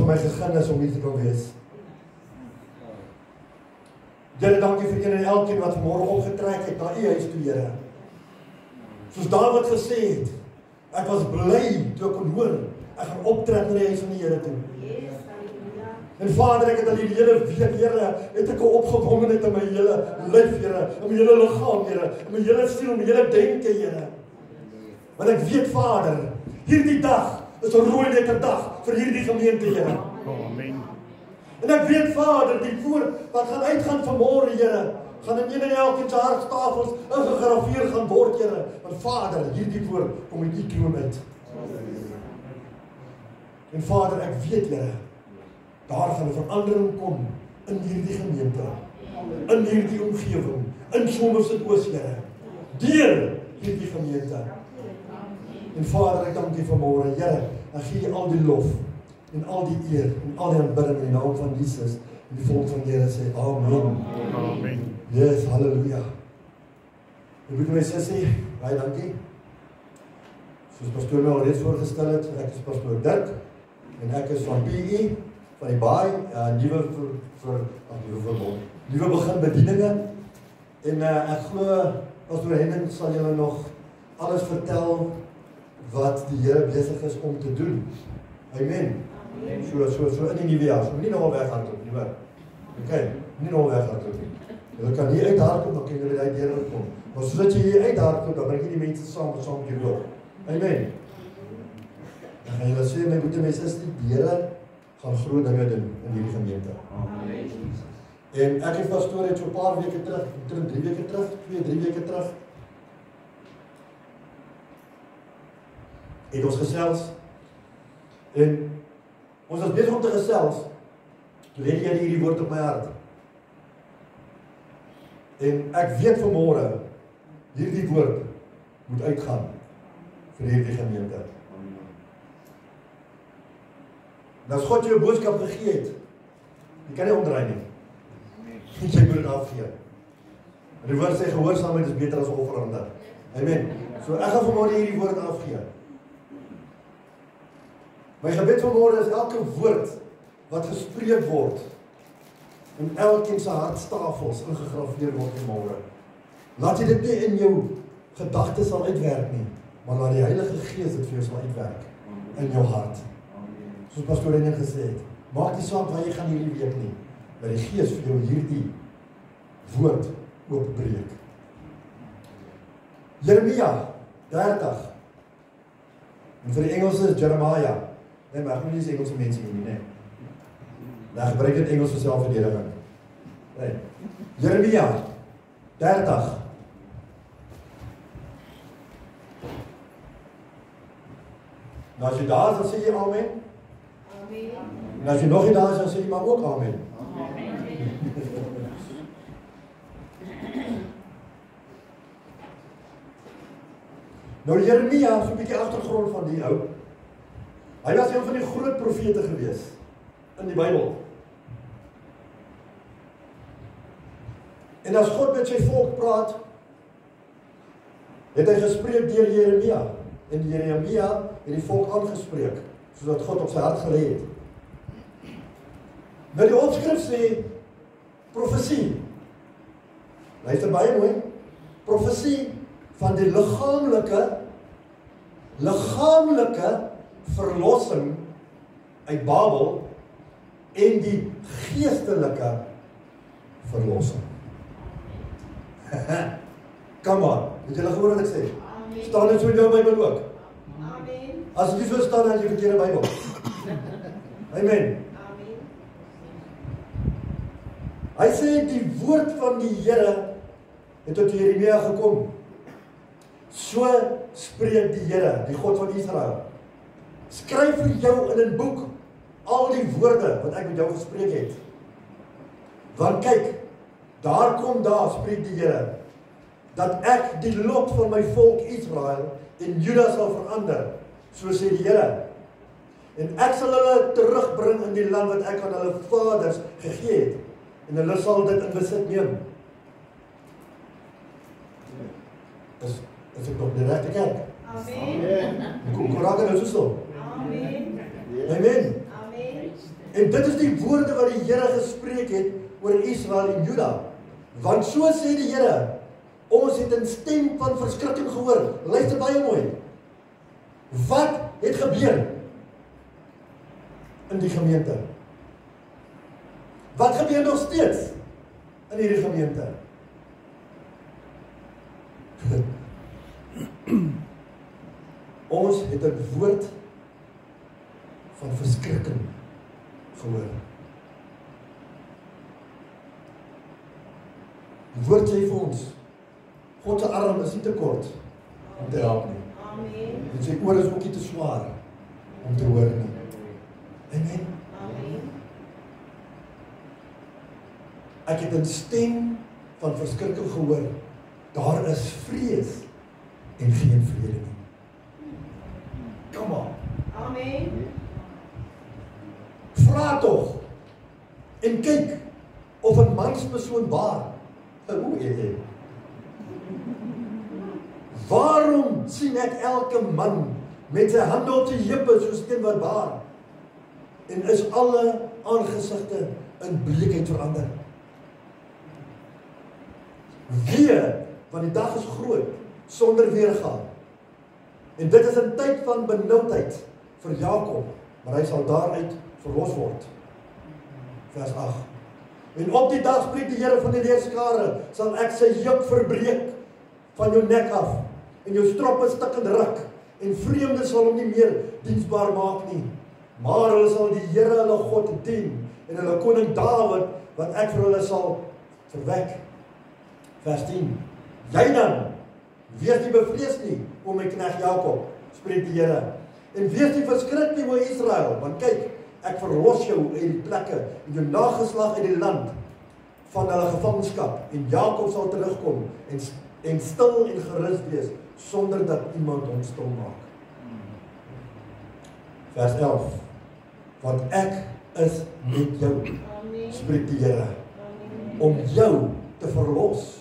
vir my gegeen is om hier te kan wees. Here, dankie vir een en elkeen wat vanmôre opgetrek het na U huis toe, Here. Soos Dawid gesê het, ek was bly toe ek kon hoor, ek gaan optrek na die huis van die Here toe. En Vader, ek het al die hele week, Here, het ek 'n opgewondenheid in my hele lyf, Here, in my hele liggaam, Here, in my hele siel, in my hele denke, Here. Want ek weet, Vader, hierdie dag is 'n rooi lekker dag vir hierdie gemeente, Here. Amen. En ek weet, Vader, die woord wat gaan uitgaan vanmôre, Here, gaan in een en elkeen se hartstafels ingegraveer gaan word, Here. Want Vader, hierdie woord kom uit U troon uit. En Vader, ek weet, Here, daar gaan 'n verandering kom in hierdie gemeente, in hierdie omgewing, in Somersuid-Oos, Here, deur hierdie gemeente. En Vader, ek dank U vanmôre, Here, ek gee U al die lof en al die eer en al die aanbidding in die naam van Jesus en die volk van die Here sê amen. Amen. Yes, halleluja. Ek moet my sussie, baie dankie. Soos pastoor my al reeds voorgestel het, ek is pastoor Dirk en ek is van PE, van die baai, nuwe begin bedieninge en ek glo pastoor Henning sal julle nog alles vertel wat die Here besig is om te doen. Amen. So in die nuwe jaar, so nie nou al weghardloop nie, maar okay, nie nou al weghardloop nie. Julle kan hier uithardloop, dan kan julle uit deur kom. Maar sodat jy hier uithardloop, dan bring jy die mense saam met jou loop. Amen. Dan gaan julle sê, my broer, my suster, die Here gaan groot dinge doen in hierdie gemeente. Amen. En ek het pastoor het so 'n paar weke terug, 3 weke terug, 2-3 weke terug, het ons gesels en ons was besig om te gesels, toe lê jy hierdie woord op my hart. En ek weet vanmôre, hierdie woord moet uitgaan vir hierdie gemeente. En as God jou 'n boodskap gegee het, jy kan nie omdraai nie. Jy moet dit afgee. En die woord sê gehoorsaamheid is beter as offerande. Amen. So ek gaan vanmôre hierdie woord afgee. My gebed vanmôre is elke woord wat gespreek word in elkeen se hartstafels ingegraveer word vanmôre. Laat jy dit nie in jou gedagtes sal uitwerk nie, maar laat die Heilige Gees dit vir jou sal uitwerk in jou hart. Soos pastoor Henning gesê het, maak nie saak waar jy gaan hierdie week nie, maar die Gees vir jou hierdie woord oopbreek. Jeremia 30. En vir die Engelse is Jeremiah. Nee, maar ek moet nie sê Engelse mense hier nie, nee. Dan gebruik dit Engels vir selfverdediging. Nee. Jeremia 30. Nou as jy daar is, dan sê jy amen. Amen. En as jy nog nie daar is, dan sê jy maar ook amen. Amen. Nou Jeremia, so 'n bietjie agtergrond van die ou. Hy was een van die groot profete gewees in die Bybel. En as God met sy volk praat, het hy gespreek deur Jeremia. En Jeremia het die volk aangespreek, sodat God op sy hart gelê het. Nou die opskrif sê, profesie. Luister baie mooi. Profesie van die liggaamlike verlossing uit Babel en die geestelike verlossing. Kom maar, het julle gehoor wat ek sê? Amen. Staan dit so in jou Bybel ook? Amen. As jy so staan in die verkeerde Bybel. Amen. Amen. Hy sê die woord van die Here het tot Jeremia gekom. So spreek die Here, die God van Israel. Skryf vir jou in 'n boek al die woorde wat ek met jou gespreek het. Want kyk, daar kom daar, spreek die Here, dat ek die lot van my volk Israel en Juda sal verander, so sê die Here. En ek sal hulle terugbring in die land wat ek aan hulle vaders gegee het, en hulle sal dit in besit neem. Is ek nog die regte kerk? Amen. Kom raak dit so. Amen. Amen. Amen. En dit is die woorde wat die Here gespreek het oor Israel en Juda. Want so sê die Here, ons het 'n stem van verskrikking gehoor. Luister baie mooi. Wat het gebeur in die gemeente? Wat gebeur nog steeds in hierdie gemeente? Ons het 'n woord van verskrikking gehoor. Die woord sê vir ons, God se arm is nie te kort om te help nie. Amen. En sy oor is ook nie te swaar om te hoor nie. Amen. Amen. Ek het 'n stem van verskrikking gehoor. Daar is vrees en geen vrede nie. Kom aan. Amen. Vra tog en kyk of 'n manspersoon baar. Waarom sien ek elke man met sy hande op sy heupe soos een wat baar? En is alle aangesigte in bleekheid verander? Wee, want die dag is groot sonder weergaan. En dit is 'n tyd van benoudheid vir Jakob, maar hy sal daaruit verlos word. Vers 8. En op die dag spreek die Here van die leerskare, sal ek sy juk verbreek van jou nek af en jou stroppe stikkend ruk en vreemdes sal hom nie meer diensbaar maak nie. Maar hulle sal die Here hulle God dien en hulle koning Dawid wat ek vir hulle sal verwek. Vers 10. Jy dan, wees nie bevrees nie om my knegt Jakob, spreek die Here. En wees nie verskrik nie oor Israel, want kyk, ek verlos jou uit die plekke en jou nageslag uit die land van hulle gevangenskap en Jakob sal terugkom en stil en gerus wees sonder dat iemand hom stil maak. Vers 11. Want ek is met jou, spreek die Here, om jou te verlos.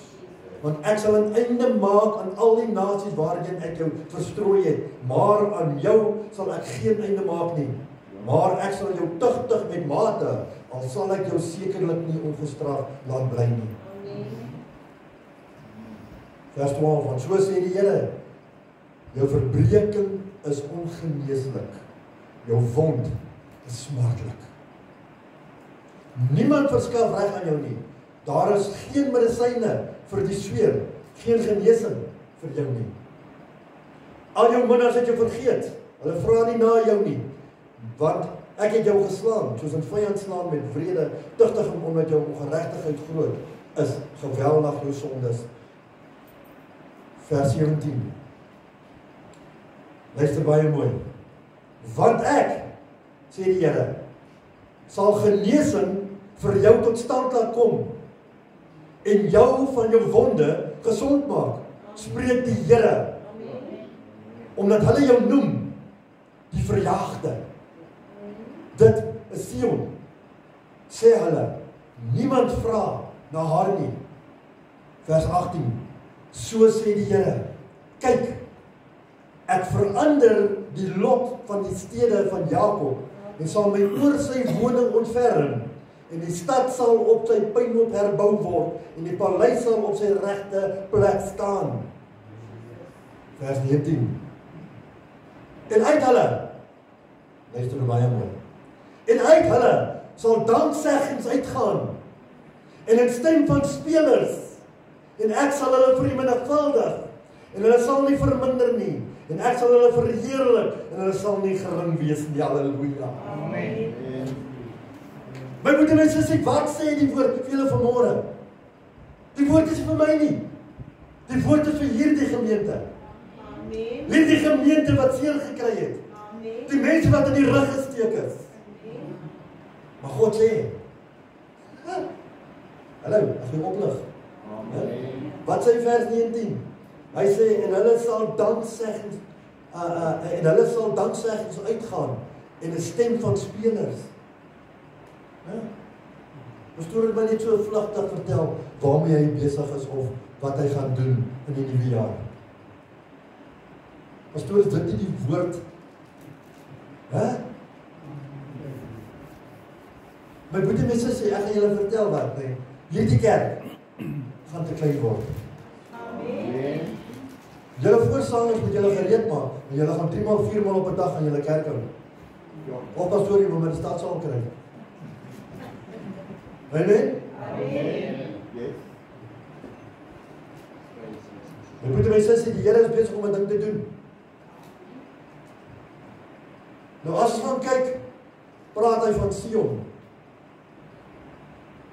Want ek sal 'n einde maak aan al die nasies waarheen ek jou verstrooi het, maar aan jou sal ek geen einde maak nie. Maar ek sal jou tugtig met mate, al sal ek jou sekerlik nie ongestraf laat bly nie. Vers 12, want so sê die Here, jou verbreeking is ongeneeslik, jou wond is smartlik. Niemand verskaf reg aan jou nie. Daar is geen medisyne vir die sweer, geen genesing vir jou nie. Al jou minnaars het jou vergeet, hulle vra nie na jou nie, want ek het jou geslaan, soos 'n vyand slaan met wrede, tugtig omdat jou ongeregtigheid groot is, geweldig jou sondes. Vers 17. Luister baie mooi. Want ek, sê die Here, sal genesing vir jou tot stand laat kom en jou van jou wonde gesond maak, spreek die Here. Omdat hulle jou noem die verjaagde. Dit is Sion. Sê hulle, niemand vra na haar nie. Vers 18. So sê die Here, kyk, ek verander die lot van die stede van Jakob en sal my oor sy woning ontferm en die stad sal op sy puinhoop herbou word en die paleis sal op sy regte plek staan. Vers 19. En uit hulle, luister nou baie mooi, en uit hulle sal dankseggings uitgaan en 'n stem van spelers en ek sal hulle vermenigvuldig en hulle sal nie verminder nie en ek sal hulle verheerlik en hulle sal nie gering wees nie. Halleluja. Amen. My broer en suster, wat sê die woord vir julle vanmôre? Die woord is vir my nie. Die woord is vir hierdie gemeente. Amen. Hierdie gemeente wat seer gekry het. Amen. Die mense wat in die rug gesteek is. Maar God sê, hallo, as jy oplig. Wat sê vers 19? Hy sê, en hulle sal dankseggings uitgaan en 'n stem van spelers. Pastoor het my net so vlugtig vertel waarmee hy besig is of wat hy gaan doen in die nuwe jaar. Pastoor, is dit nie die woord? My broer en my sussie, ek gaan julle vertel wat, nee. Hierdie kerk gaan te klein word. Amen. Julle voorsangers moet julle gereed maak, en julle gaan 3 maal, 4 maal op 'n dag aan julle kerk hou. Of pastoor, jy wil met die staatsaal kry. Amen? Amen. My broer en my sussie, die Here is besig om 'n ding te doen. Nou as ons gaan kyk, praat hy van Sion.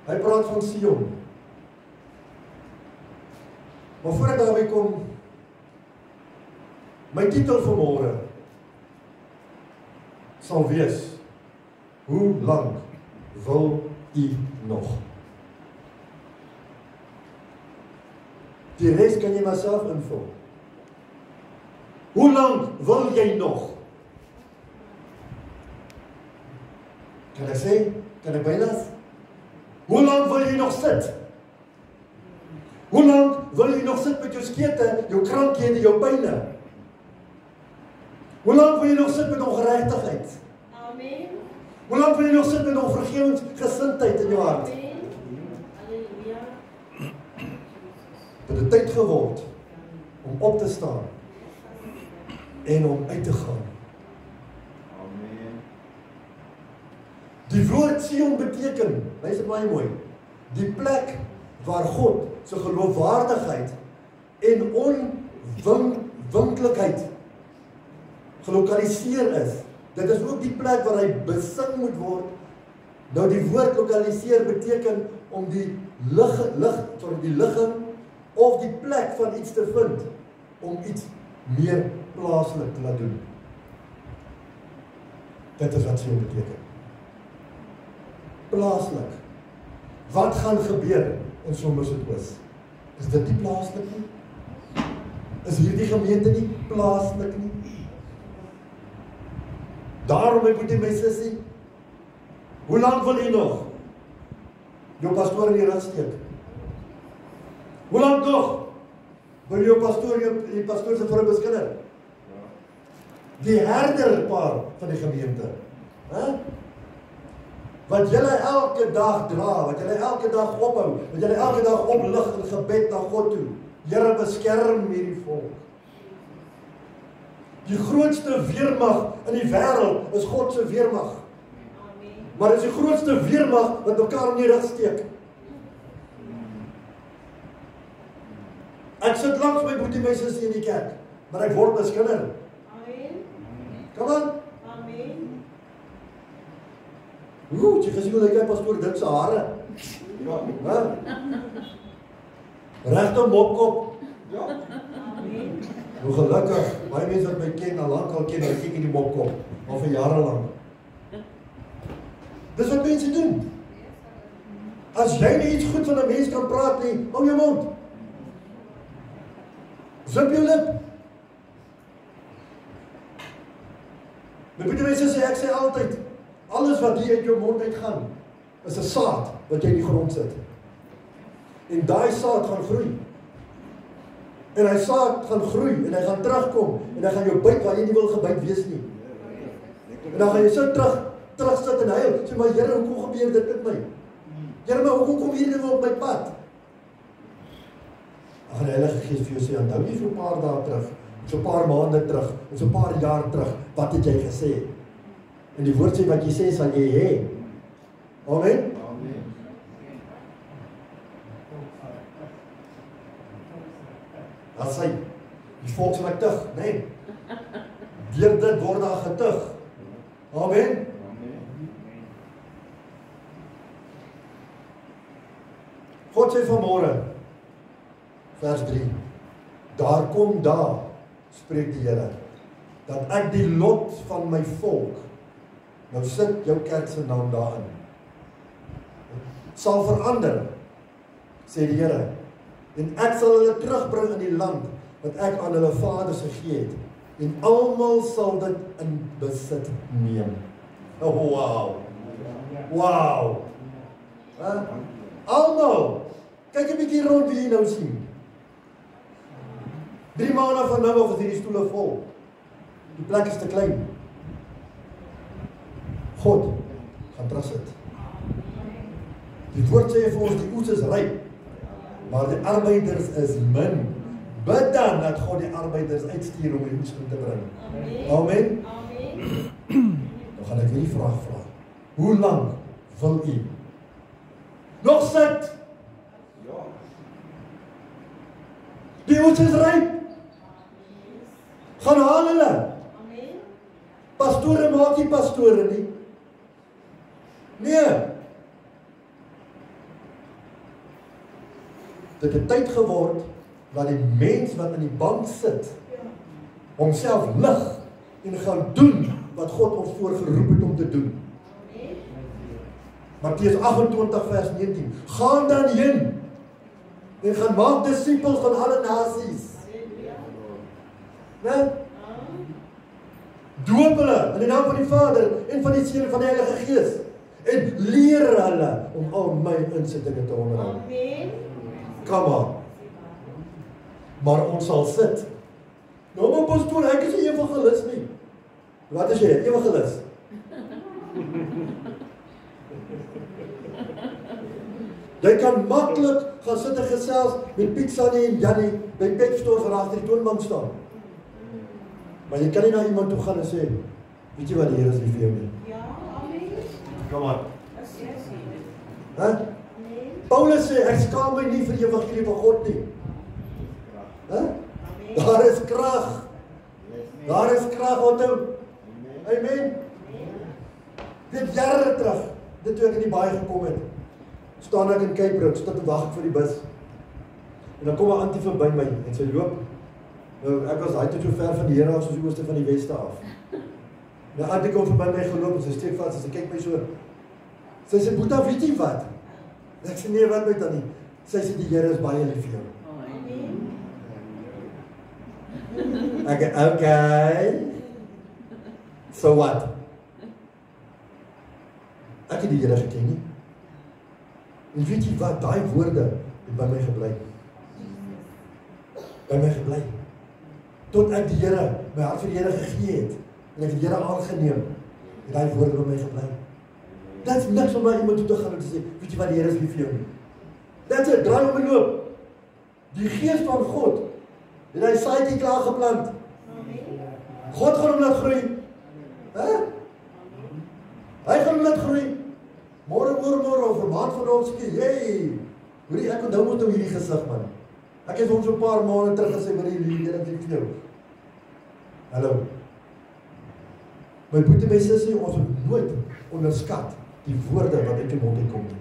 Hy praat van Sion. Maar voor ek daarby kom, my titel vir môre sal wees, hoe lank wil u nog? Die res kan jy maar self invul. Hoe lank wil jy nog? Kan ek sê? Kan ek bylas? Hoe lank wil jy nog sit? Hoe lank wil jy nog sit met jou skete, jou krankhede, jou pyne? Hoe lank wil jy nog sit met ongeregtigheid? Amen. Hoe lank wil jy nog sit met onvergewensgesindheid in jou hart? Amen. Halleluja. Het het tyd geword om op te staan en om uit te gaan. Amen. Die woord Sion beteken, luister baie mooi, die plek waar God se geloofwaardigheid en onwinklikheid gelokaliseer is. Dit is ook die plek waar hy besing moet word. Nou die woord lokaliseer beteken om die ligging of die plek van iets te vind om iets meer plaaslik te laat doen. Dit is wat Sion beteken. Plaaslik. Wat gaan gebeur in Somersuid-Oos? Is dit nie plaaslik nie? Is hierdie gemeente nie plaaslik nie? Daarom ek moet my sussie, hoe lank wil jy nog jou pastoor in die rug steek? Hoe lank nog wil jou pastoor die pastoor se vrou beskinder? Die herderpaar van die gemeente. Wat julle elke dag dra, wat julle elke dag ophou, wat julle elke dag oplig in gebed na God toe. Here, beskerm hierdie volk. Die grootste weermag in die wêreld is God se weermag. Amen. Maar dit is die grootste weermag wat mekaar in die rug steek. Ek sit langs my boetie my sussie in die kerk, maar ek word beskinder. Amen. Kom aan. Amen. Jy gesien hoe lyk hy pastoor dit se hare? Ja. Regte mopkop. Ja. Amen. Hoe gelukkig, baie mense wat my ken, al lank al ken, hulle kyk in die mopkop, al vir jare lank. Dis wat mense doen. As jy nie iets goed van 'n mens kan praat nie, hou jou mond. Zip jou lip. My mense sê, ek sê altyd, alles wat hier uit jou mond uitgaan, is 'n saad wat jy in die grond sit. En daai saad gaan groei. En hy saad gaan groei, en hy gaan terugkom, en hy gaan jou byt waar jy nie wil gebyt wees nie. En dan gaan jy so terug sit en huil, sê, maar Here, hoekom gebeur dit met my? Here, maar hoekom kom hierdie dinge op my pad? Dan gaan die Heilige Gees vir jou sê, onthou jy so 'n paar dae terug, so 'n paar maande terug, en so 'n paar jaar terug, wat het jy gesê? En die woord sê, wat jy sê, sal jy hê. Amen? Dat sê, die volk sal ek tug, nee. Deur dit word daar getug. Amen? God sê vanmôre, vers 3, daar kom daar, spreek die Here, dat ek die lot van my volk, nou sit jou kerk se naam daarin, sal verander, sê die Here, en ek sal hulle terugbring in die land, wat ek aan hulle vaders gegee het, en almal sal dit in besit neem. Oh, wow! Wow! Almal! Kyk 'n bietjie rond wie jy nou sien. 3 maande van nou af is hierdie stoele vol. Die plek is te klein. God gaan terugsit. Die woord sê vir ons, die oes is ryp, maar die arbeiders is min. Bid dan dat God die arbeiders uitstuur om die oes in te bring. Amen. Dan gaan ek weer die vraag vra. Hoe lang wil u nog sit? Die oes is ryp. Gaan haal hulle. Pastore maak nie pastore nie. Nee. Dit het tyd geword dat die mens wat in die bank sit homself lig en gaan doen wat God ons voorgeroep het om te doen. Matteus 28 vers 19. Gaan dan heen en gaan maak disippels van alle nasies. Nee? Doop hulle in die naam van die Vader en van die Seun en van die Heilige Gees en leer hulle om al my insittinge te onderhou. Kom aan. Maar ons sal sit. Nou my pastoor, ek is 'n evangelis nie. Wat is jy? Evangelis? Jy kan maklik gaan sit en gesels met Piet, Sannie en Jannie by Pet Store van agter die toonbank staan. Maar jy kan nie na iemand toe gaan en sê, weet jy wat die Here is lief vir jou nie? Ja, amen. Kom aan. Huh? Paulus sê, ek skaam my nie vir die evangelie van God nie. Daar is krag. Daar is krag, Otto. Amen. Dit jare terug, dit toe ek in die baai gekom het, staan ek in Cape Road, sit en wag vir die bus. En dan kom 'n antie verby my en sy loop. Nou, ek was daai toe so ver van die Here af soos die ooste van die weste af. Nou antie kom verby my geloop en sy steek vas en sy kyk my so. Sy sê, "Boeta, weet jy wat?" Ek sê, "Nee, wat met dan nie?" Sy sê, "Die Here is baie lief vir jou." Ek, okay. So what? Ek het die Here geken nie. En weet jy wat, daai woorde het by my gebly. By my gebly. Tot ek die Here, my hart vir die Here gegee het, en ek het die Here aangeneem, het daai woorde by my gebly. Dit is niks om na iemand toe te gaan en te sê, weet jy wat, die Here is lief vir jou nie. Dit is 'n draai om en loop. Die Gees van God het hy saadjie klaar geplant. God gaan hom laat groei. Hy gaan hom laat groei. Môre of 'n maand van ons sê, "Hey, hoorie, ek onthou moet hom hierdie gesig man. Ek het hom so 'n paar maande terug gesê wat die Here het vir jou." Hallo. My boetie, my sussie, ons moet nooit onderskat die woorde wat uit die mond uitkom nie.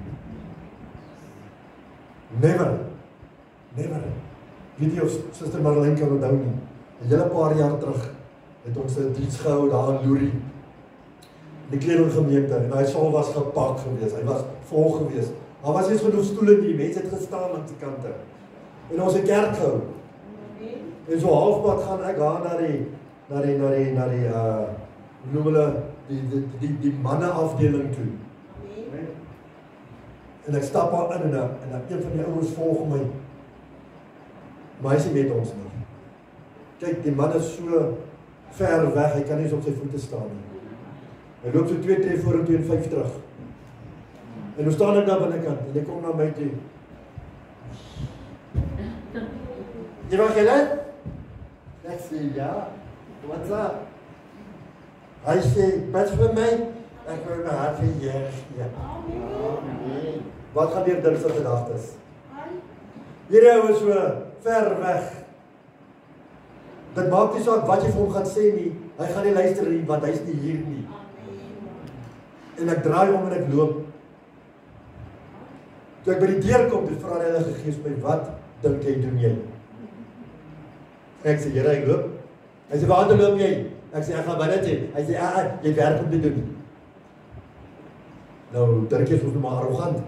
Never. Weet jy of Suster Marlene kan onthou nie. 'n Hele paar jaar terug het ons 'n diens gehou daar in Loerie. Die kleergemeente en hy saal was gepak geweest. Hy was vol geweest. Daar was nie genoeg stoele nie. Mense het gestaan aan die kante. En ons het kerk gehou. En so halfpad gaan ek daar na die hoe noem hulle die manne afdeling toe. En ek stap daar in en een van die ouens volg my. Maar hy is nie met ons nie. Kyk, die man is so ver weg, hy kan nie eens op sy voete staan nie. Hy loop so 2 tree vorentoe en 5 terug. En nou staan ek daar binnekant en hy kom na my toe. Evangelis? Ek sê ja. What's up? Hy sê, bid vir my. Ek wil my hart vir Here gee. Amen. Wat gaan deur Dinsdag gedagtes? Hierdie ou is so ver weg. Dit maak nie saak wat jy vir hom gaan sê nie. Hy gaan nie luister nie, want hy's nie hier nie. En ek draai om en ek loop. Toe ek by die deur kom, toe vra die Heilige Gees my, wat dink jy doen jy? Ek sê, Here, ek loop. Hy sê, waar loop jy? Ek sê, ek gaan binne toe. Hy sê, jy werk om te doen. Nou, dink jy is ons maar arrogant.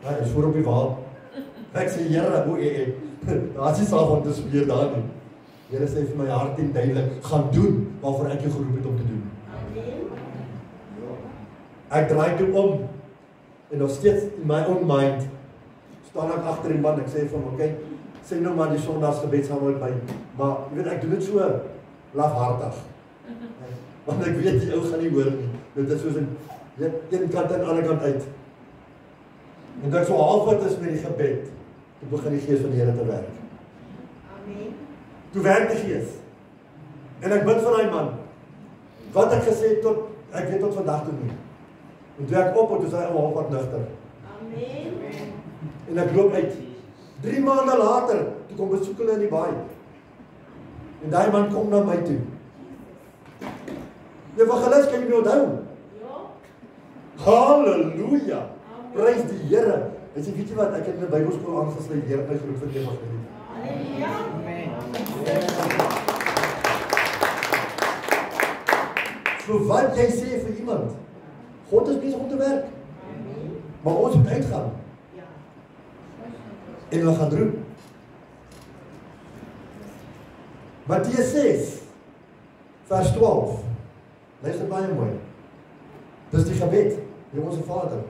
Hy is voor op die waal. Ek sê, Here, daar is nie saaf om te smeer daar nie. Here sê vir my hart en duidelik, gaan doen waarvoor ek jou geroep het om te doen. Ek draai toe om en nog steeds in my own mind staan ek agter die man. Ek sê vir hom, okay, sê nou maar die Sondagsgebed saam met my. Maar jy weet, ek doen dit so lafhartig. Want ek weet die ou gaan nie hoor nie. Dit is soos een kant en ander kant uit. En dat ek so halfpad is met die gebed, toe begin die Gees van die Here te werk. Amen. Toe werk die Gees. En ek bid vir daai man. Wat ek gesê het tot, ek weet tot vandag toe nie. En toe ek op, en toe sê hy halfpad nugter. Amen. En ek loop uit. 3 maande later, toe kom besoek hulle in die baai. En daai man kom na my toe. Die evangelis, kan jy my onthou? Ja. Halleluja! Prys die Here. En sê, weet jy wat, ek het in 'n Bybelskool aangesluit, Here my groep vir die evangelie. Halleluja. So wat jy sê vir iemand, God is besig om te werk. Amen. Maar ons moet uitgaan. Ja. En hulle gaan roep. Matteus 6, vers 12. Luister baie mooi. Dis die gebed, die Onse Vader.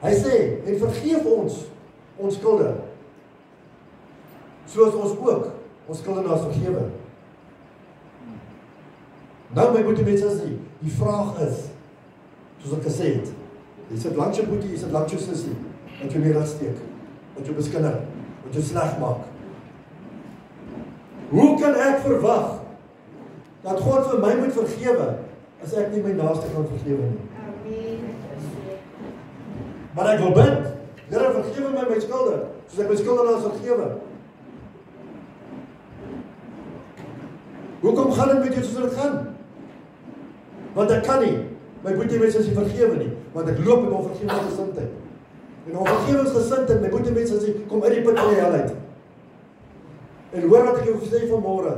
Hy sê, en vergeef ons skulde, soos ons ook ons skuldenaars vergewe. Nou my boetie mense sê, die vraag is, soos ek gesê het, jy sit langs jou boetie, jy sit langs jou sussie, wat jou nie reg steek, wat jou beskinder, wat jou sleg maak. Hoe kan ek verwag dat God vir my moet vergewe as ek nie my naaste kan vergewe nie? Amen. Maar ek wil bid, Here vergewe my skulde, soos ek my skuldenaars vergewe. Hoekom gaan dit met jou soos dit gaan? Want ek kan nie my boetie mense as jy vergewe nie, want ek loop in onvergewingsgesindheid. En onvergewingsgesindheid, my boetie mense as jy kom uit die put van die hel uit. En hoor wat ek jou sê vanmôre,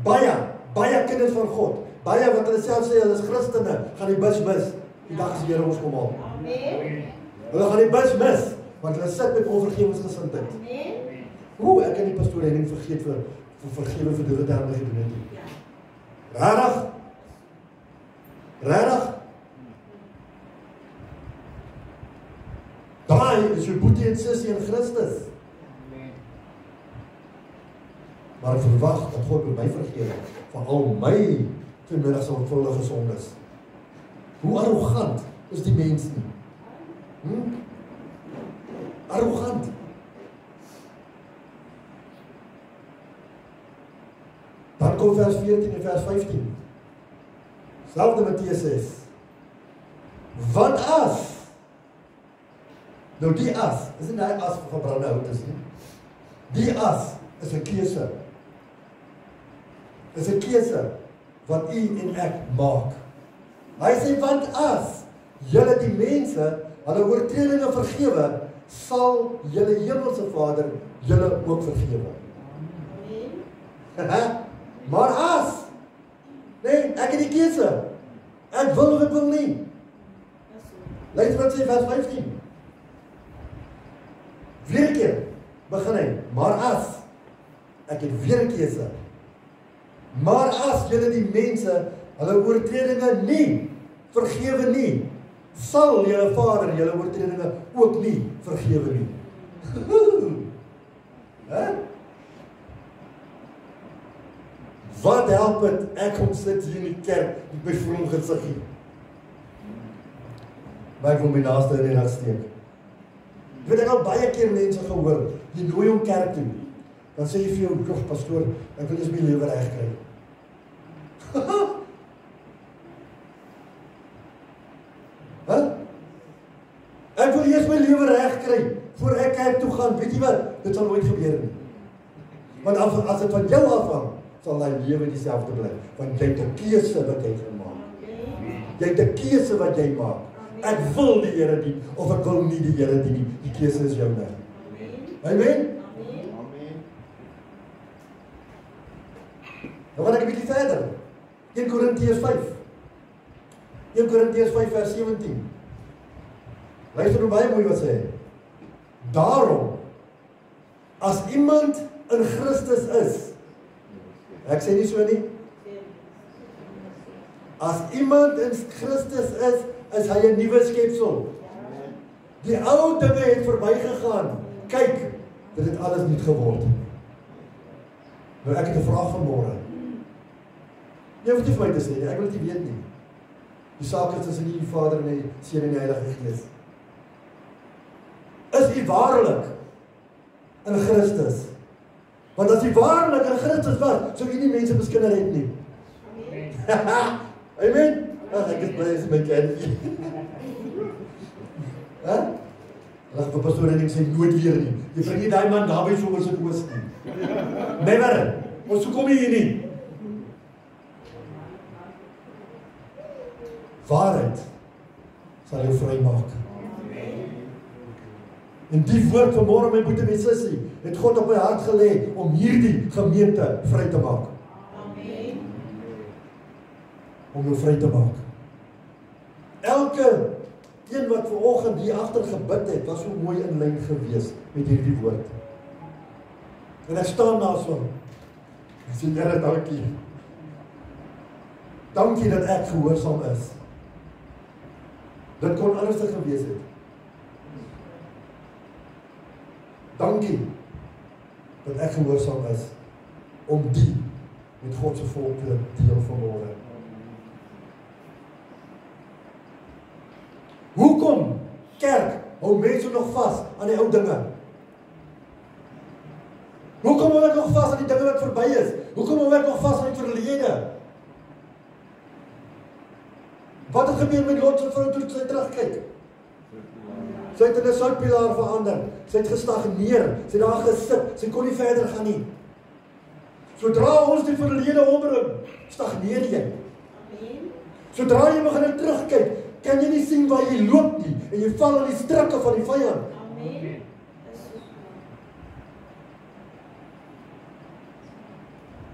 baie kinders van God, baie wat hulle self sê, hulle is Christene, gaan die bus mis, die dag as die Here ons kom haal. Amen. Hulle gaan die bus mis, want hulle sit met onvergewingsgesindheid. Amen. Ek kan nie pastoor Henning vergeet vir vergewe vir dit wat hy gedoen het nie. Ja. Regtig? Daai is jou boetie en sussie in Christus. Maar ek verwag dat God my vergewe van al my vanmiddagse onvuldige sondes. Hoe arrogant is die mens nie? Arrogant. Dan kom vers 14 en vers 15. Selfde Matteus 6. Wat as? Nou die as, is nie die as vir verbrande hout is nie. Die as is 'n keuse. Is 'n keuse wat u en ek maak. Hy sê, want as julle die mense hulle oortredinge vergewe, sal julle hemelse Vader julle ook vergewe. Amen. Maar as, nee, ek het die keuse. Ek wil of ek wil nie. Luister wat sê vers 15. Weer 'n keer begin hy, maar as, ek het weer 'n keuse. Maar as julle die mense hulle oortredinge nie vergewe nie, sal julle Vader julle oortredinge ook nie vergewe nie. Wat help het ek kom sit hier in die kerk met my vroom gesiggie? Maar ek wil my naaste in die rug steek. Ek weet ek al baie keer mense gehoor, jy nooi hom kerk toe, dan sê jy vir jou, "Jog, pastoor, ek wil eens my lewe reg kry." Ek wil eers my lewe reg kry, voor ek kerk toe gaan, weet jy wat, dit sal nooit gebeur nie. Want as dit van jou afhang, sal die lewe dieselfde bly, want jy het 'n keuse wat jy gaan maak. Jy het 'n keuse wat jy maak. Ek wil die Here dien, of ek wil nie die Here dien nie. Die keuse is joune. Amen? Nou gaan ek 'n bietjie verder. 1 Korintiërs 5. 1 Korintiërs 5 vers 17. Luister hoe baie mooi wat sê. Daarom, as iemand in Christus is, ek sê nie so nie, as iemand in Christus is hy 'n nuwe skepsel. Die ou dinge het verbygegaan. Kyk, dit het alles nuut geword. Nou ek het 'n vraag vanmôre. Jy hoef nie vir my te sê nie, ek wil dit nie weet nie. Die saak is tussen die Vader en die Seun en die Heilige Gees. is u waarlik in Christus? Want as u waarlik in Christus was, sou u nie mense miskinder het nie. Amen. Ag, ek is bly as my kindjie. Hè? Lag vir pastoor en ek sê nooit weer nie. Jy bring nie daai man naby so oor sy oos nie. Never. Ons kom hier nie. Waarheid sal jou vry maak. En die woord vanmôre my boetie en sussie, het God op my hart gelê om hierdie gemeente vry te maak. Amen. Om jou vry te maak. Elke een wat vanoggend hier agter gebid het, was so mooi in lyn gewees met hierdie woord. En ek staan daar so. Ek sê Here, dankie. Dankie dat ek gehoorsaam is. Dit kon anders gewees het. Dankie dat ek gehoorsaam is om die met God se volk te deel vanmôre. Hoekom kerk hou mense nog vas aan die ou dinge? Hoekom hou ek nog vas aan die dinge wat verby is? Hoekom hou ek nog vas aan die verlede? Wat het gebeur met Lot se vrou toe sy terugkyk? Sy het in 'n soutpilaar verander. Sy het gestagneer. Sy het daar gesit. Sy kon nie verder gaan nie. Sodra ons die verlede opbring, stagneer jy. Sodra jy begin terugkyk, kan jy nie sien waar jy loop nie en jy val in die struike van die vyand. Amen.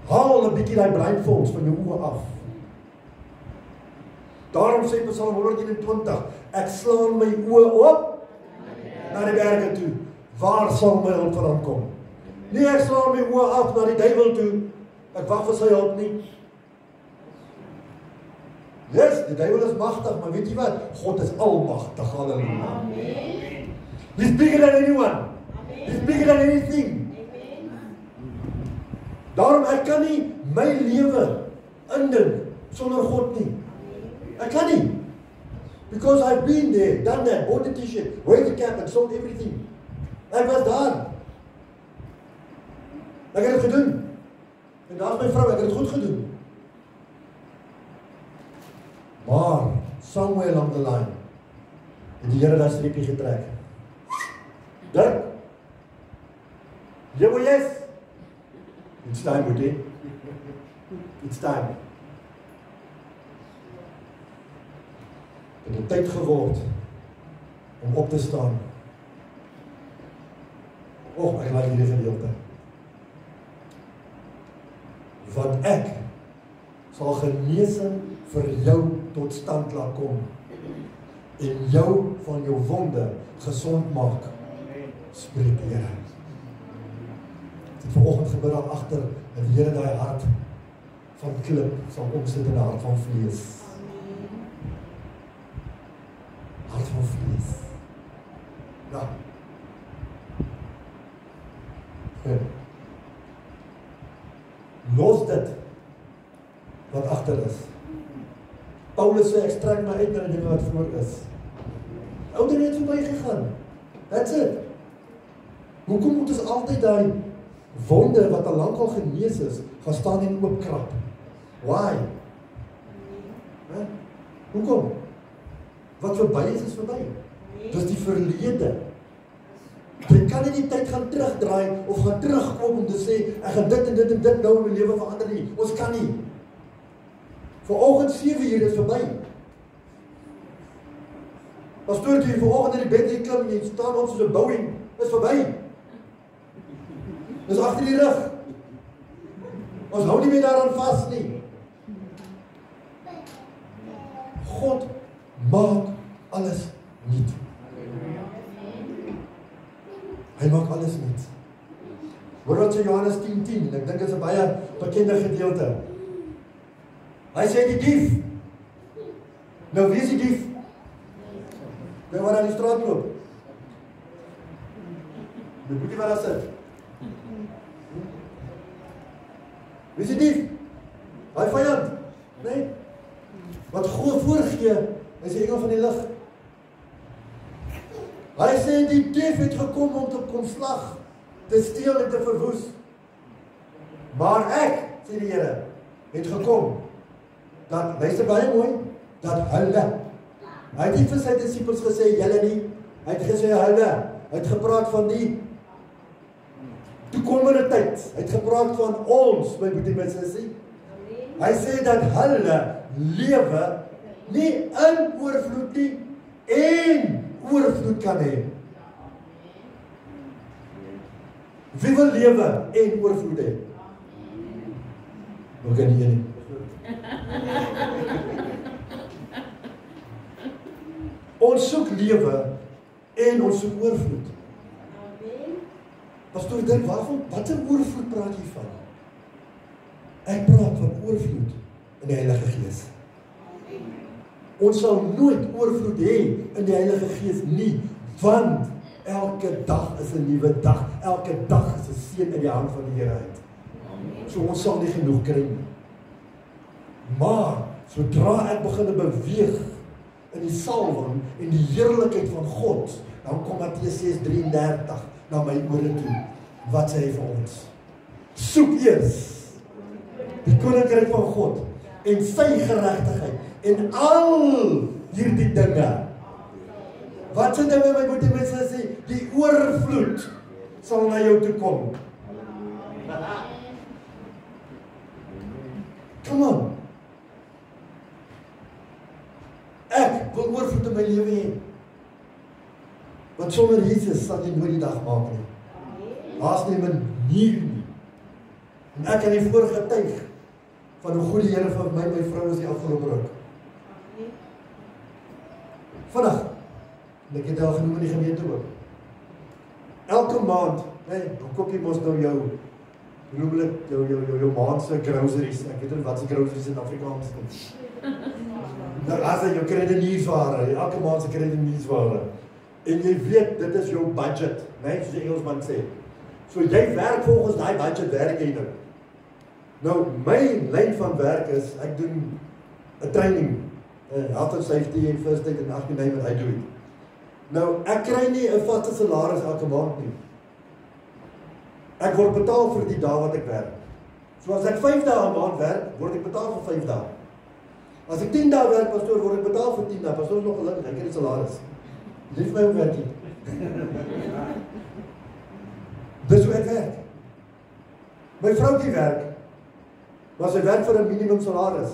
Haal 'n bietjie daai blindfolds van jou oë af. Daarom sê Psalm 121, ek slaan my oë op na die berge toe. Waar sal my hulp vandaan kom? Nee, ek slaan my oë af na die duiwel toe. Ek wag vir sy hulp nie. Yes, die duiwel is magtig, maar weet jy wat? God is almagtig. Halleluja. Amen. He's bigger than anyone. Amen. He's bigger than anything. Amen. Daarom ek kan nie my lewe indink sonder God nie. Ek kan nie. Because I've been there, done that, bought the t-shirt, wear the cap and sold everything. Ek was daar. Ek het dit gedoen. En daar is my vrou, ek het dit goed gedoen. Maar, somewhere along the line, het die Here daai streepie getrek. Dirk, jy wil yes? It's time, boetie. It's time. Het het tyd geword om op te staan. Ek like hierdie gedeelte. Want ek sal genesing vir jou tot stand laat kom en jou van jou wonde gesond maak, spreek die Here. Ek het vanoggend gebid daar agter dat die Here daai hart van klip sal omsit in 'n hart van vlees. Hart van vlees. Ja. Los dit wat agter is. Paulus sê ek trek my uit na die dinge wat voor is. Ouder het verby gegaan. That's it. Hoekom moet ons altyd daai wonde wat al lank al genees is, gaan staan en oopkrap? Why? Hoekom? Wat verby is verby. Dis die verlede. Jy kan nie die tyd gaan terugdraai of gaan terugkom om te sê ek gaan dit en dit en dit nou in my lewe verander nie. Ons kan nie. Vanoggend 7:00 is verby. Pastoor, jy vanoggend in die bed jy klim en jy staan op soos 'n Boeing, is verby. Dis agter die rug. Ons hou nie meer daaraan vas nie. God maak alles nuut. Hy maak alles nuut. Hoor wat sê Johannes 10:10, ek dink dit is 'n baie bekende gedeelte. Hy sê die dief. Nou wie is die dief? Wie wat aan die straat loop? Die boetie wat daar sit. Wie is die dief? Hy vyand, nee? Wat God voorgee, hy is die engel van die lig. Hy sê die dief het gekom om te kom slag, te steel en te verwoes. Maar ek, sê die Here, het gekom, dat, luister baie mooi, dat hulle, hy het nie vir sy disciples gesê, julle nie, hy het gesê hulle, hy het gepraat van die toekomende tyd, hy het gepraat van ons, my broer en my sussie, hy sê dat hulle lewe nie in oorvloed nie, en oorvloed kan hê. Wie wil lewe en oorvloed hê? Nog kan nie. Ons soek lewe en ons soek oorvloed. Pastoor Dirk, wat 'n oorvloed praat jy van? Ek praat van oorvloed in die Heilige Gees. Ons sal nooit oorvloed hê in die Heilige Gees nie, want elke dag is 'n nuwe dag. Elke dag is 'n seën in die hand van die Here uit. So ons sal nie genoeg kry nie. Maar sodra ek begin beweeg in die salwing en die heerlikheid van God, dan kom Matteus 6:33 na my ore toe. Wat sê hy vir ons? Soek eers die koninkryk van God en sy geregtigheid en al hierdie dinge. Wat se dinge, my broer en my sussie? Die oorvloed sal na jou toe kom. Come on. Ek wil oorvloed in my lewe hê. Want sonder Jesus sal jy nooit die dag maak nie. Daar's nie 'n manier nie. En ek kan nie voorgetuig van hoe goed die Here vir my en my vrou is die afgelope ruk. Vandag, en ek het al genoem in die gemeente ook. Elke maand, dan koop jy mos nou jou maandse groceries. Ek weet nie wat se groceries in Afrikaans is. Nou as jy jou kredietnuusware, elke maand se kredietnuusware. En jy weet, dit is jou budget, soos die Engelsman sê. So jy werk volgens daai budget, werk jy nou. Nou, my lyn van werk is, ek doen 'n training, health and safety en first aid en as jy neem wat hy doen. Nou, ek kry nie 'n vaste salaris elke maand nie. Ek word betaal vir die dae wat ek werk. So as ek 5 dae 'n maand werk, word ek betaal vir 5 dae. As ek 10 dae werk, pastoor, word ek betaal vir 10 dae. Pastoor is nog gelukkig, ek kry die salaris. Lief my hoe werk jy. Dis hoe ek werk. My vroukie werk, maar sy werk vir 'n minimum salaris.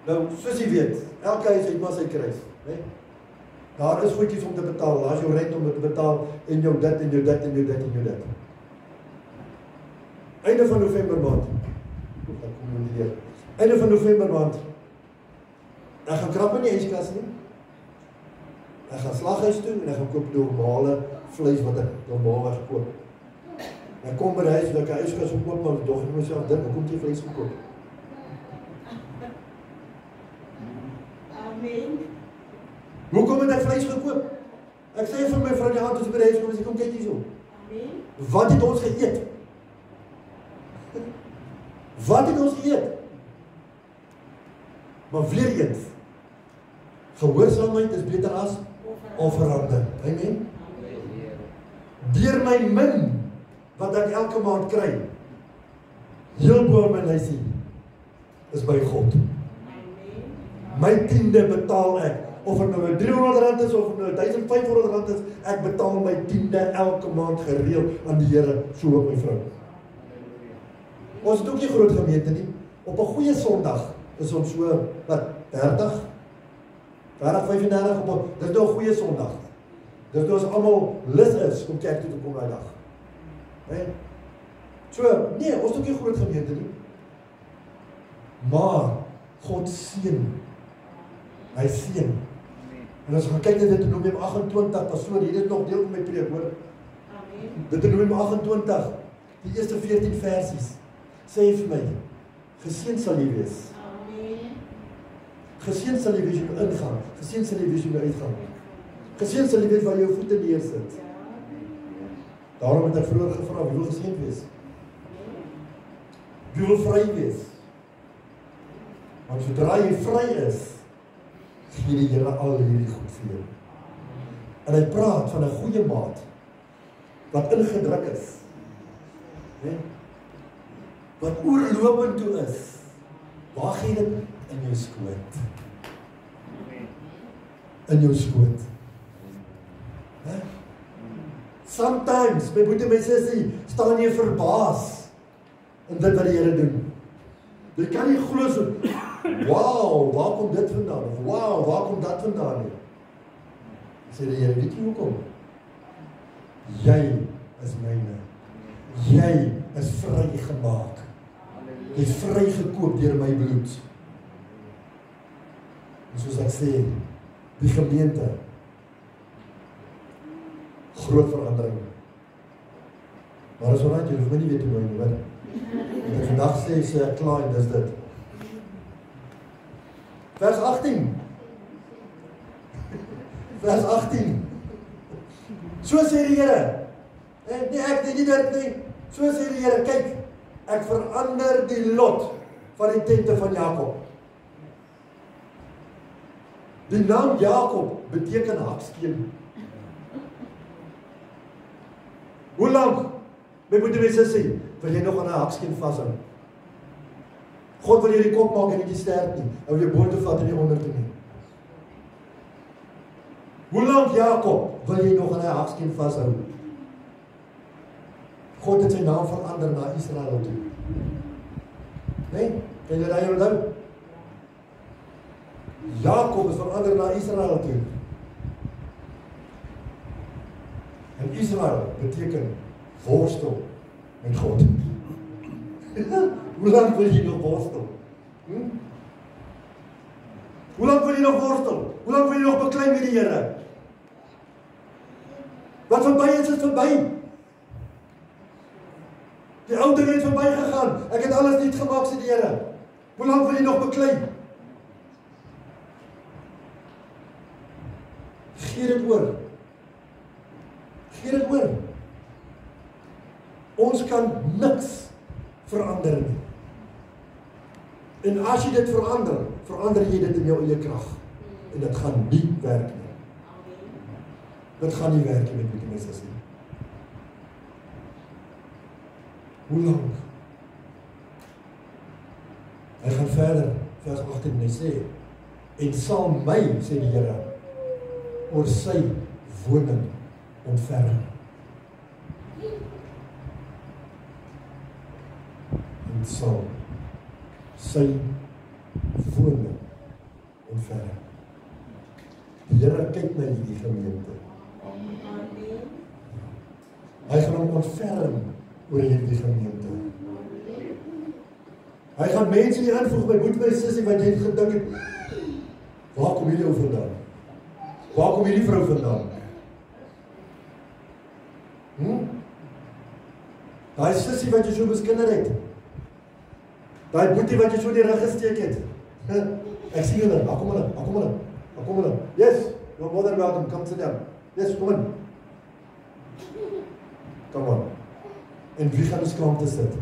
Nou, soos jy weet, elke huis het maar sy kruis, né? Daar is goedjies om te betaal, daar is jou rent om te betaal, en jou dit, en jou dit, en jou dit, en jou dit. Einde van November maand, einde van November maand, ek gaan krap in die yskas nie, ek gaan slaghuis toe, en ek gaan koop normale vleis wat ek normaalweg koop. Ek kom by die huis, dat ek yskas opkoop, maar dog ek myself, dit, ek kom die vleis gekoop. Amen. Hoekom het ek vleis gekoop? Ek sê vir my vrou die hand, as ek by die huis kom, as ek kom kyk hier so. Amen. Wat het ons geëet? Wat het ons geëet? Maar weer eens, gehoorsaamheid is beter as offerande. Amen. Deur my min, wat ek elke maand kry, heel bo my lysie, is by God. My 10de betaal ek, of het nou R300 is, of het nou R1500 is, ek betaal my 10de elke maand gereeld aan die Here, so ook my vrou. Ons het ook nie groot gemeente nie, op 'n goeie Sondag, is ons so, wat, 30, 35, dit is nou 'n goeie Sondag. Dit is nou as almal lus is, om kerk toe te kom daai dag. Nee? So, nee, ons het ook nie groot gemeente nie. Maar, God seën. Hy seën. En as ons gaan kyk na Deuteronomium 28, pastoor, hier is nog deel van my preek, hoor. Deuteronomium 28, die eerste 14 versies, sê vir my, geseën sal jy wees. Geseën sal jy wees jou ingang, geseën sal jy wees jou uitgang. Geseën sal jy wees waar jou voete neersit. Daarom het ek vroeër gevra, wie wil geseën wees? Wie wil vry wees? Want sodra jy vry is, gee die Here al hierdie goed vir jou. En hy praat van 'n goeie maat wat ingedruk is. Nee? Wat oorlopend toe is. Waar gee dit? In jou skoot. In jou skoot. He? Sometimes, my boetie en my sussie, staan jy verbaas in dit wat die Here doen. Jy kan nie glo so, wow, waar kom dit vandaan? Of wow, waar kom dat vandaan nie? Sê die Here, weet jy hoekom? Jy is myne. Jy is vrygemaak. Jy is vrygekoop deur my bloed. En soos ek sê, die gemeente, groot verandering. Maar as jy hoef my nie weet hoe nie, hoor. En ek vandag sê ek klaar en dis dit. Vers 18. Vers 18. So sê die Here. Nee, ek nie dit nie. So sê die Here, kyk, ek verander die lot van die tente van Jakob. Die naam Jakob beteken hakskeen. Hoe lank? My moet die sê, wil jy nog aan 'n hakskeen vashou? God wil jy die kop maak en nie die stert nie. Hou jy bo toe vat en nie onder toe nie. Hoe lank Jakob wil jy nog aan 'n hakskeen vashou? God het sy naam verander na Israel toe. Nee? Kan jy daai onthou? Jakob is verander na Israel toe. En Israel beteken worstel met God. Hoe lang wil jy nog worstel? Hoe lang wil jy nog worstel? Hoe lang wil jy nog beklei met die Here? Wat verby is verby. Die ou dinge het verby gegaan. Ek het alles nuut gemaak, sê die Here. Hoe lang wil jy nog beklei? Gee dit oor. Gee dit oor. Ons kan niks verander nie. En as jy dit verander jy dit in jou eie krag. En dit gaan nie werk nie. Dit gaan nie werk nie met die mense nie. Hoe lang? Hy gaan verder, vers 18, en hy sê, en sal my, sê die Here, oor sy woning ontferm. En sal sy woning ontferm. Die Here kyk na die gemeente. Hy gaan hom ontferm oor hierdie gemeente. Hy gaan mense nie aanvoeg by my sussie wat jy gedink het. Waar kom hierdie ou vandaan? Waar kom hierdie vrou vandaan? Daai sussie wat jy so beskinder het. Daai boetie wat jy so in die rug gesteek het. Ek sien julle, waar kom hulle? Waar kom hulle? Waar kom hulle? Yes, you're more than welcome, come sit down. Yes, kom in. Come on. En wie gaan die skaamte sit?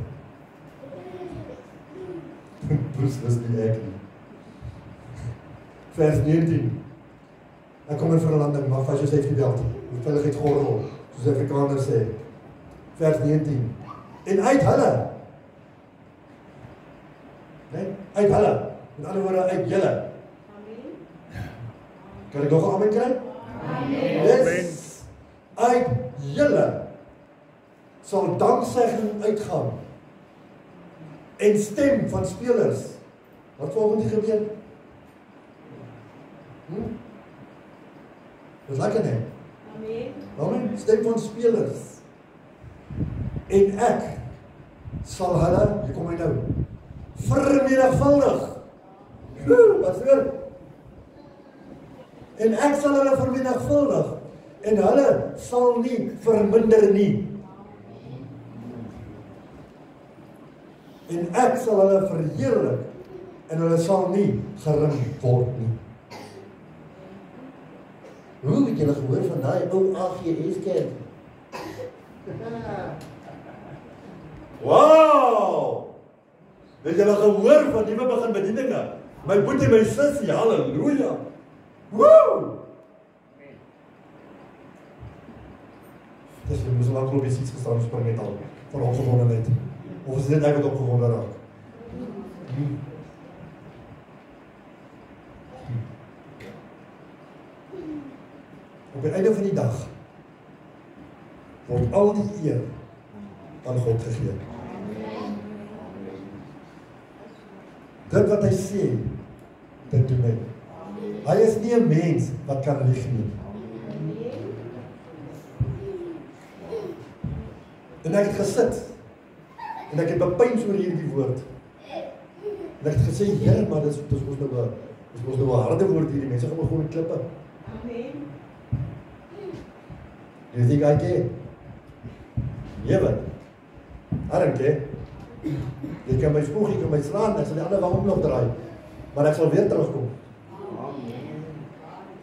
Bruce was nie ek nie. Vers 19. Ek kom in vir 'n landing, maar vas jou safety belt. Veiligheid gordel, soos Afrikaners sê. Vers 19. En uit hulle. Nee, uit hulle. Met ander woorde, uit julle. Amen. Kan ek nog 'n amen kry? Amen. Yes. Uit julle sal danksegging uitgaan. En stem van spelers. Wat volgens die gebeur? Dis lekker nie? Amen. Amen. Stem van spelers. En ek sal hulle, hier kom hy nou, vermenigvuldig. Wat sê? En ek sal hulle vermenigvuldig. En hulle sal nie verminder nie. En ek sal hulle verheerlik. En hulle sal nie gering word nie. Hoe het julle gehoor van daai ou AGS-kerk? Wow! Het julle gehoor van die begin bedieninge? My boetie, my sussie, halleluja! Woo! al op die fiets gestaan, spring net al van opgewondenheid. Of is dit net ek wat opgewonde raak? Op die einde van die dag word al die eer aan God gegee. Dit wat hy sê, dit doen hy. Hy is nie 'n mens wat kan lieg nie. En ek het gesit, en ek het bepeins oor hierdie woord. En ek het gesê, Here, maar dis ons nou 'n harde woord hierdie mense gaan gewoon klippe. Amen. Do you think I care? Nee, wat? I don't care. Jy kan my spoeg, jy kan my slaan, ek sal die ander wang omloop draai, maar ek sal weer terugkom.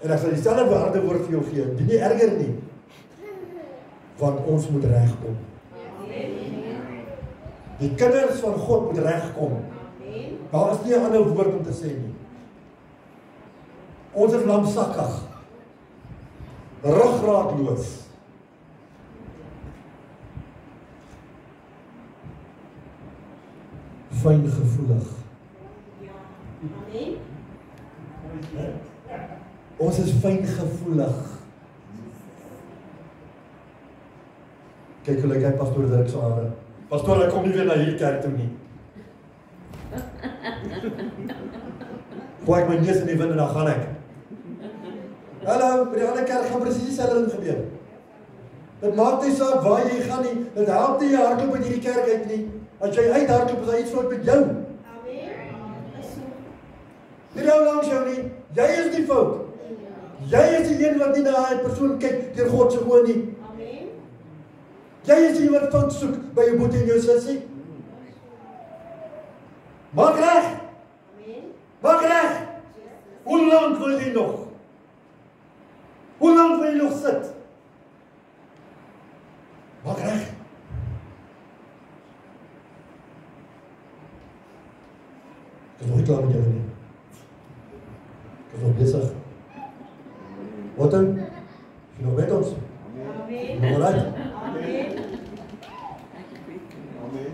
En ek sal dieselfde harde woord vir jou gee, die nie erger nie, want ons moet regkom. Die kinders van God moet regkom. Daar is nie 'n ander woord om te sê nie. Ons is lamsakkig, ruggraatloos. Fyngevoelig. Amen. Ons is fyngevoelig. Kyk hoe lyk hy pastoor Dirk se hare. Pastoor, hy kom nie weer na hierdie kerk toe nie. Gooi ek my neus in die wind en dan gaan ek. Hallo, by die ander kerk gaan presies dieselfde ding gebeur. Dit maak nie saak waar jy gaan nie, dit help nie jy hardloop uit hierdie kerk uit nie. As jy uithardloop, is daar iets fout met jou. Amen. Nie nou langs jou nie, jy is die fout. Jy is die een wat nie na 'n persoon kyk deur God se oë nie. Amen. Jy is die wat fout soek by jou boetie en jou sussie. Maak reg. Amen. Maak reg. Hoe lank wil jy nog? Hoe lank wil jy nog sit? Maak reg. Ek is nog nie klaar met jou nie. Ek is nog besig. Wat dan? Is jy nog met ons? Amen. Nog reg? Amen.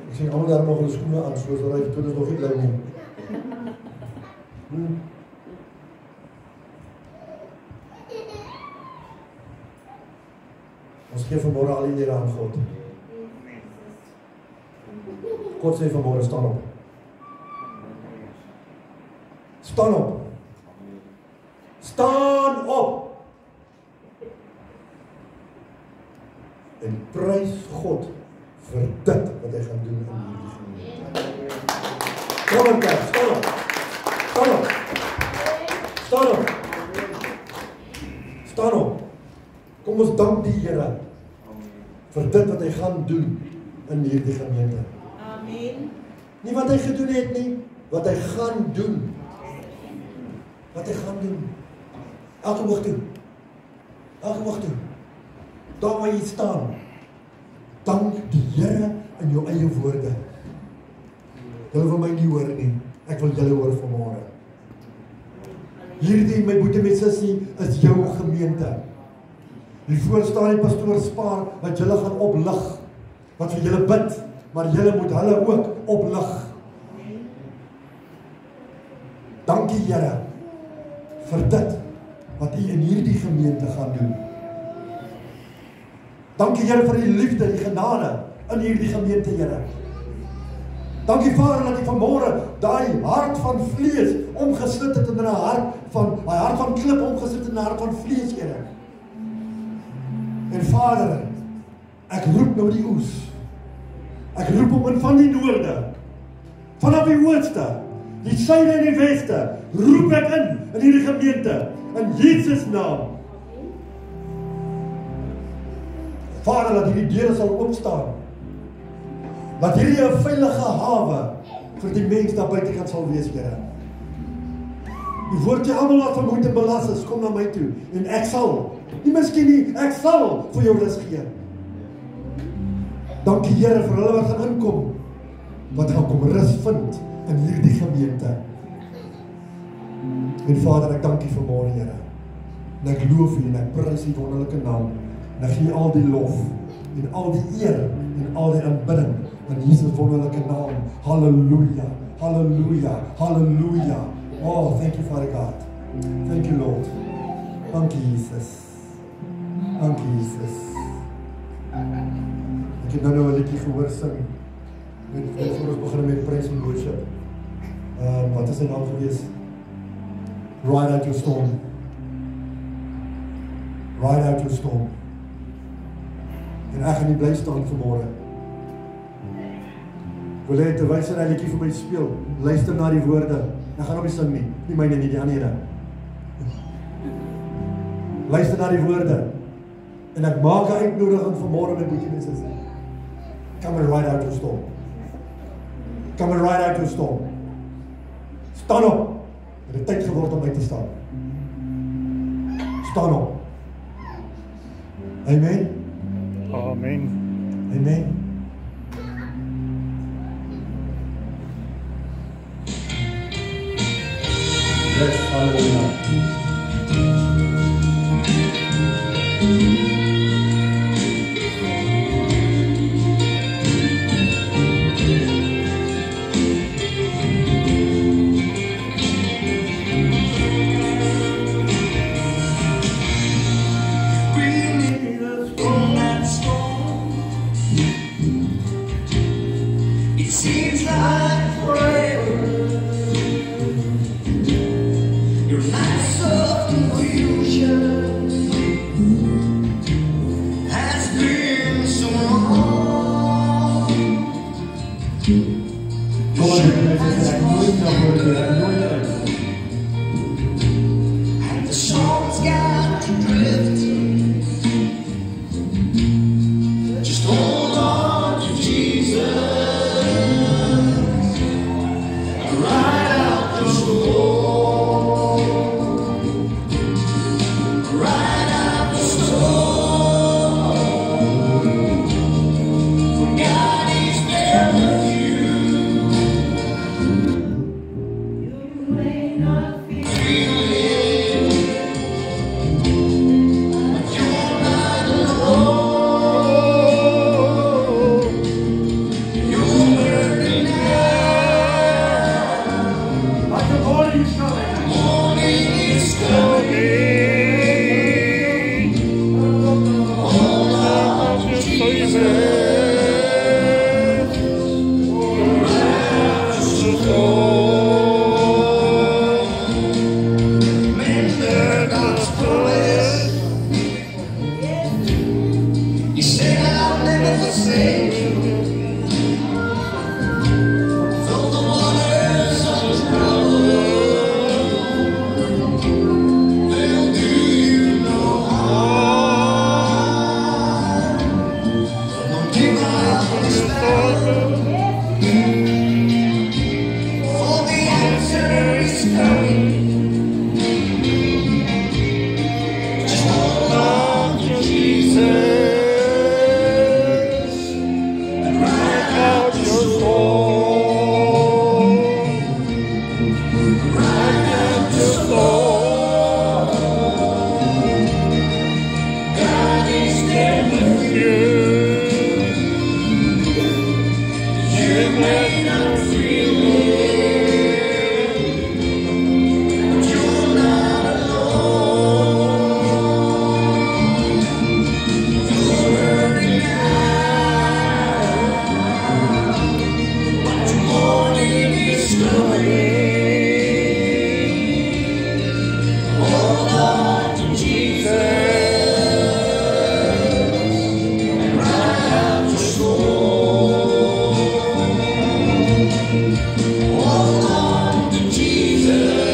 Ek sien almal daar nog hulle skoene aan, soos wat hy toe is nog nie blou nie. Ons gee vanmôre al die eer aan God. God sê vanmôre staan op. Staan op. Staan op. En prys God vir dit wat hy gaan doen in hierdie gemeente. Kom aan kerk, staan op. Staan op. Staan op. Staan op. Kom ons dank die Here vir dit wat hy gaan doen in hierdie gemeente. Amen. Nie wat hy gedoen het nie, wat hy gaan doen. Wat hy gaan doen. Elke oog toe. Elke oog toe. Daar waar jy staan. Dank die Here in jou eie woorde. Julle wil my nie hoor nie. Ek wil julle hoor vanmôre. Hierdie my boetie met sussie is jou gemeente. Hiervoor staan die pastoor Spaar wat julle gaan oplig. Wat vir julle bid, maar julle moet hulle ook oplig. Dankie Here vir dit wat U in hierdie gemeente gaan doen. Dankie Here vir die liefde, die genade in hierdie gemeente, Here. Dankie Vader dat U vanmôre daai hart van vlees omgesit het in 'n hart van klip omgesit in 'n hart van vlees, Here. En Vader, ek roep nou die oes. Ek roep hom in van die noorde, vanaf die ooste, die suide en die weste, roep ek in hierdie gemeente, in Jesus naam. Vader, dat hierdie deure sal oopstaan. Dat hierdie 'n veilige hawe vir die mens daar buitekant sal wees, Here. Die woord jy almal wat vermoeid en belas is, kom na my toe en ek sal, nie miskien nie, ek sal vir jou rus gee. Dankie Here vir hulle wat gaan inkom, wat gaan kom rus vind in hierdie gemeente. En Vader, ek dank U vanmôre, Here. En ek loof U en ek prys U wonderlike naam. En ek gee al die lof en al die eer en al die aanbidding in Jesus wonderlike naam. Halleluja, halleluja, halleluja. Oh, thank you, Father God. Thank you, Lord. Dankie, Jesus. Dankie, Jesus. Ek het nou 'n liedjie gehoor sing. Net voor ons begin met praise and worship. Wat is sy naam gewees? Ride Out Your Storm. Ride Out Your Storm. En ek gaan nie bly staan vanmôre. Wil jy terwyl sy daai liedjie vir my speel, luister na die woorde. Ek gaan hom nie sing nie myne nie, die ander ene. Luister na die woorde. En ek maak 'n uitnodiging vanmôre met bietjie mense sê. Come and ride out your storm. Come and ride out your storm. Staan op. Het het tyd geword om my te staan. Staan op. Amen. Amen. Amen. Yes, hallelujah. Seems like forever. Your nights of confusion has been so long. And the songs got to drifting. Just hold on to Jesus. Jesus.